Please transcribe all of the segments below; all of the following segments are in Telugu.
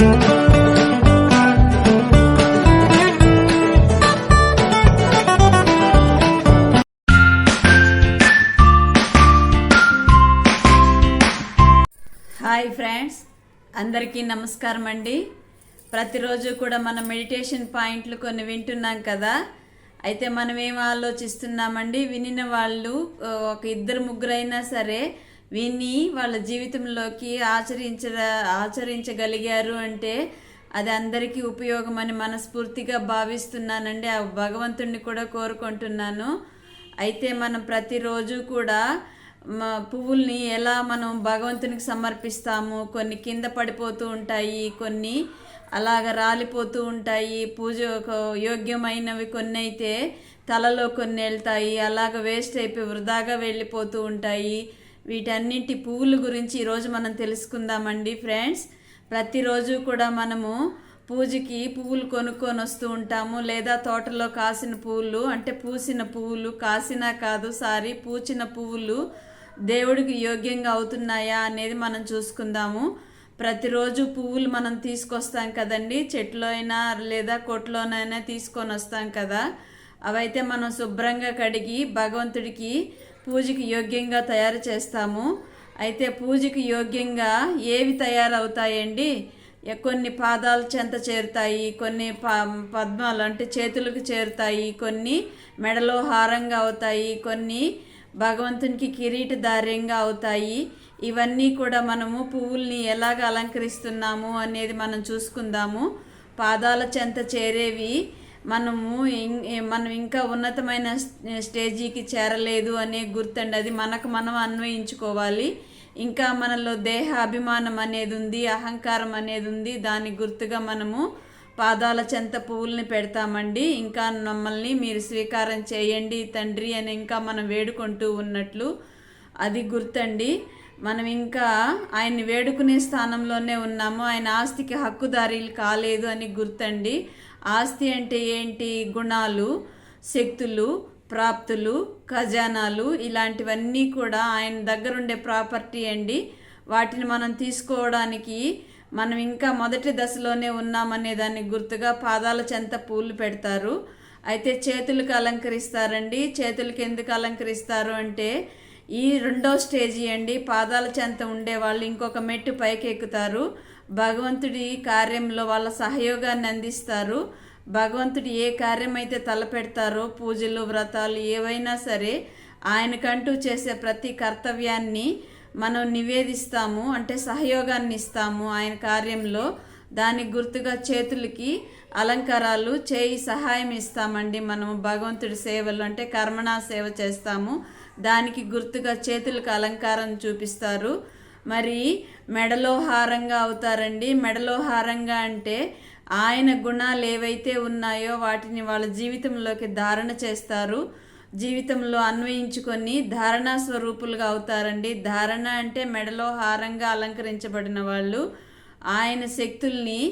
హాయ్ ఫ్రెండ్స్, అందరికీ నమస్కారం అండి. ప్రతిరోజు కూడా మనం మెడిటేషన్ పాయింట్లు కొన్ని వింటున్నాం కదా. అయితే మనం ఏం ఆలోచిస్తున్నామండి, వినిన వాళ్ళు ఒక ఇద్దరు ముగ్గురైనా సరే విని వాళ్ళ జీవితంలోకి ఆచరించగలిగారు అంటే అది అందరికీ ఉపయోగమని మనస్ఫూర్తిగా భావిస్తున్నానండి. ఆ భగవంతుడిని కూడా కోరుకుంటున్నాను. అయితే మనం ప్రతిరోజు కూడా పువ్వుల్ని ఎలా మనం భగవంతునికి సమర్పిస్తాము. కొన్ని కింద పడిపోతూ ఉంటాయి, కొన్ని అలాగ రాలిపోతూ ఉంటాయి. పూజ యోగ్యమైనవి కొన్ని అయితే తలలో కొన్ని వెళ్తాయి, అలాగ వేస్ట్ అయిపోయి వృధాగా వెళ్ళిపోతూ ఉంటాయి. వీటన్నింటి పువ్వుల గురించి ఈరోజు మనం తెలుసుకుందామండి ఫ్రెండ్స్. ప్రతిరోజు కూడా మనము పూజకి పువ్వులు కొనుక్కొని వస్తూ ఉంటాము, లేదా తోటలో కాసిన పువ్వులు, అంటే పూసిన పువ్వులు, కాసిన కాదు పూచిన పువ్వులు దేవుడికి యోగ్యంగా అవుతున్నాయా అనేది మనం చూసుకుందాము. ప్రతిరోజు పువ్వులు మనం తీసుకొస్తాం కదండి, చెట్లో అయినా లేదా కొట్లోనైనా తీసుకొని వస్తాం కదా. అవైతే మనం శుభ్రంగా కడిగి భగవంతుడికి పూజకి యోగ్యంగా తయారు చేస్తాము. అయితే పూజకి యోగ్యంగా ఏవి తయారవుతాయండి? కొన్ని పాదాల చెంత చేరుతాయి, కొన్ని పద్మాలు అంటే చేతులకు చేరుతాయి, కొన్ని మెడలో హారంగా అవుతాయి, కొన్ని భగవంతునికి కిరీటధార్యంగా అవుతాయి. ఇవన్నీ కూడా మనము పువ్వుల్ని ఎలాగ అలంకరిస్తున్నాము అనేది మనం చూసుకుందాము. పాదాల చెంత చేరేవి మనం ఇంకా ఉన్నతమైన స్టేజీకి చేరలేదు అనే గుర్తండి. అది మనకు మనం అన్వయించుకోవాలి. ఇంకా మనలో దేహ అభిమానం అనేది ఉంది, అహంకారం అనేది ఉంది. దాని గుర్తుగా మనము పాదాల చెంత పువ్వుల్ని పెడతామండి. ఇంకా మమ్మల్ని మీరు స్వీకారం చేయండి తండ్రి అని ఇంకా మనం వేడుకుంటూ ఉన్నట్లు అది గుర్తండి. మనం ఇంకా ఆయన్ని వేడుకునే స్థానంలోనే ఉన్నాము. ఆయన ఆస్తికి హక్కుదారీలు కాలేదు అని గుర్తండి. ఆస్తి అంటే ఏంటి? గుణాలు, శక్తులు, ప్రాప్తులు, ఖజానాలు, ఇలాంటివన్నీ కూడా ఆయన దగ్గర ఉండే ప్రాపర్టీ అండి. వాటిని మనం తీసుకోవడానికి మనం ఇంకా మొదటి దశలోనే ఉన్నామనే దానికి గుర్తుగా పాదాల చెంత పూలు పెడతారు. అయితే చేతులకు అలంకరిస్తారండి. చేతులకి ఎందుకు అలంకరిస్తారు అంటే ఈ రెండో స్టేజీ అండి. పాదాల చెంత ఉండేవాళ్ళు ఇంకొక మెట్టు పైకి ఎక్కుతారు. భగవంతుడి కార్యంలో వాళ్ళ సహయోగాన్ని అందిస్తారు. భగవంతుడు ఏ కార్యం అయితే తలపెడతారో, పూజలు, వ్రతాలు ఏవైనా సరే ఆయనకంటూ చేసే ప్రతి కర్తవ్యాన్ని మనం నివేదిస్తాము, అంటే సహయోగాన్ని ఇస్తాము ఆయన కార్యంలో. దానికి గుర్తుగా చేతులకి అలంకారాలు చేయి సహాయం ఇస్తామండి. మనము భగవంతుడి సేవలు అంటే కర్మణా సేవ చేస్తాము. దానికి గుర్తుగా చేతులకు అలంకారం చూపిస్తారు. మరి మెడలో హారంగా అవుతారండి. మెడలో హారంగా అంటే ఆయన గుణాలు ఏవైతే ఉన్నాయో వాటిని వాళ్ళ జీవితంలోకి ధారణ చేస్తారు. జీవితంలో అన్వయించుకొని ధారణా స్వరూపులుగా అవుతారండి. ధారణ అంటే మెడలో హారంగా అలంకరించబడిన వాళ్ళు ఆయన శక్తుల్ని,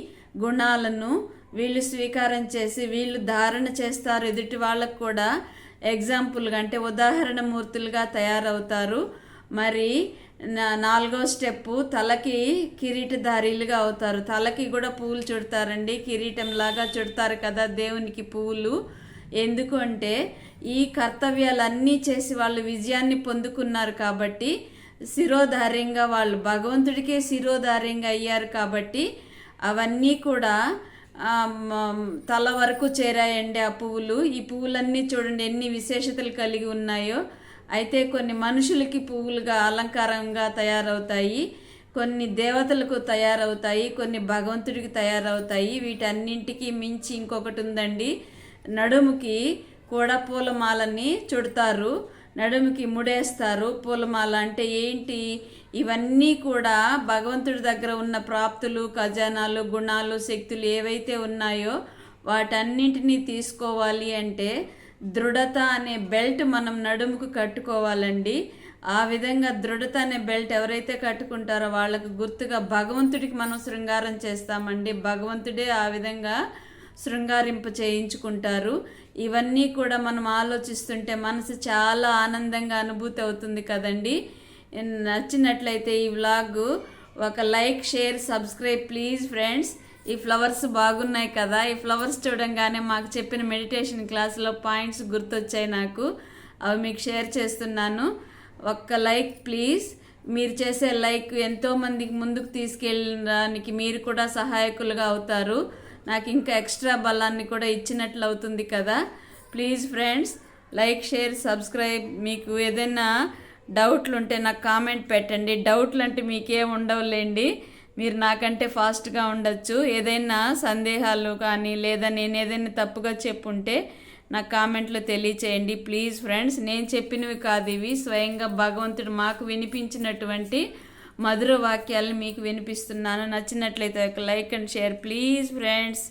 గుణాలను వీళ్ళు స్వీకారం చేసి వీళ్ళు ధారణ చేస్తారు. ఎదుటి వాళ్ళకు కూడా ఎగ్జాంపుల్గా అంటే ఉదాహరణ మూర్తులుగా తయారవుతారు. మరి నాలుగో స్టెప్పు తలకి కిరీటధారీలుగా అవుతారు. తలకి కూడా పువ్వులు చుడతారండి, కిరీటంలాగా చుడతారు కదా దేవునికి పువ్వులు. ఎందుకు అంటే ఈ కర్తవ్యాలన్నీ చేసి వాళ్ళు విజయాన్ని పొందుకున్నారు కాబట్టి, శిరోధార్యంగా వాళ్ళు భగవంతుడికే శిరోధార్యంగా అయ్యారు కాబట్టి అవన్నీ కూడా తల వరకు చేరాయండి ఆ పువ్వులు. ఈ పువ్వులన్నీ చూడండి ఎన్ని విశేషతలు కలిగి ఉన్నాయో. అయితే కొన్ని మనుషులకి పువ్వులుగా అలంకారంగా తయారవుతాయి, కొన్ని దేవతలకు తయారవుతాయి, కొన్ని భగవంతుడికి తయారవుతాయి. వీటన్నింటికి మించి ఇంకొకటి ఉందండి. నడుముకి కూడా పూలమాలని చుడతారు, నడుముకి ముడేస్తారు. పూలమాల అంటే ఏంటి? ఇవన్నీ కూడా భగవంతుడి దగ్గర ఉన్న ప్రాప్తులు, ఖజానాలు, గుణాలు, శక్తులు ఏవైతే ఉన్నాయో వాటన్నింటినీ తీసుకోవాలి అంటే దృఢత అనే బెల్ట్ మనం నడుముకు కట్టుకోవాలండి. ఆ విధంగా దృఢత అనే బెల్ట్ ఎవరైతే కట్టుకుంటారో వాళ్ళకు గుర్తుగా భగవంతుడికి మనం శృంగారం చేస్తామండి. భగవంతుడే ఆ విధంగా శృంగారింప చేయించుకుంటారు. ఇవన్నీ కూడా మనం ఆలోచిస్తుంటే మనసు చాలా ఆనందంగా అనుభూతి అవుతుంది కదండి. నచ్చినట్లయితే ఈ వ్లాగ్ ఒక like, share, subscribe please friends. ఈ ఫ్లవర్స్ బాగున్నాయి కదా, ఈ ఫ్లవర్స్ చూడంగానే మాకు చెప్పిన మెడిటేషన్ క్లాస్లో పాయింట్స్ గుర్తొచ్చాయి నాకు, అవి మీకు షేర్ చేస్తున్నాను. ఒక్క లైక్ ప్లీజ్. మీరు చేసే లైక్ ఎంతోమందికి ముందుకు తీసుకెళ్ళడానికి మీరు కూడా సహాయకులుగా అవుతారు, నాకు ఇంకా ఎక్స్ట్రా బలాన్ని కూడా ఇచ్చినట్లు అవుతుంది కదా. Please friends, like, share, subscribe. మీకు ఏదైనా డౌట్లు ఉంటే నాకు కామెంట్ పెట్టండి. డౌట్లు అంటే మీకేం ఉండవులేండి, మీరు నాకంటే ఫాస్ట్గా ఉండొచ్చు. ఏదైనా సందేహాలు కానీ లేదా నేను ఏదైనా తప్పుగా చెప్పుంటే నాకు కామెంట్లో తెలియచేయండి ప్లీజ్ ఫ్రెండ్స్. నేను చెప్పినవి కాదు ఇవి, స్వయంగా భగవంతుడు మాకు వినిపించినటువంటి మధుర వాక్యాలను మీకు వినిపిస్తున్నాను. నచ్చినట్లయితే ఒక like and share please friends.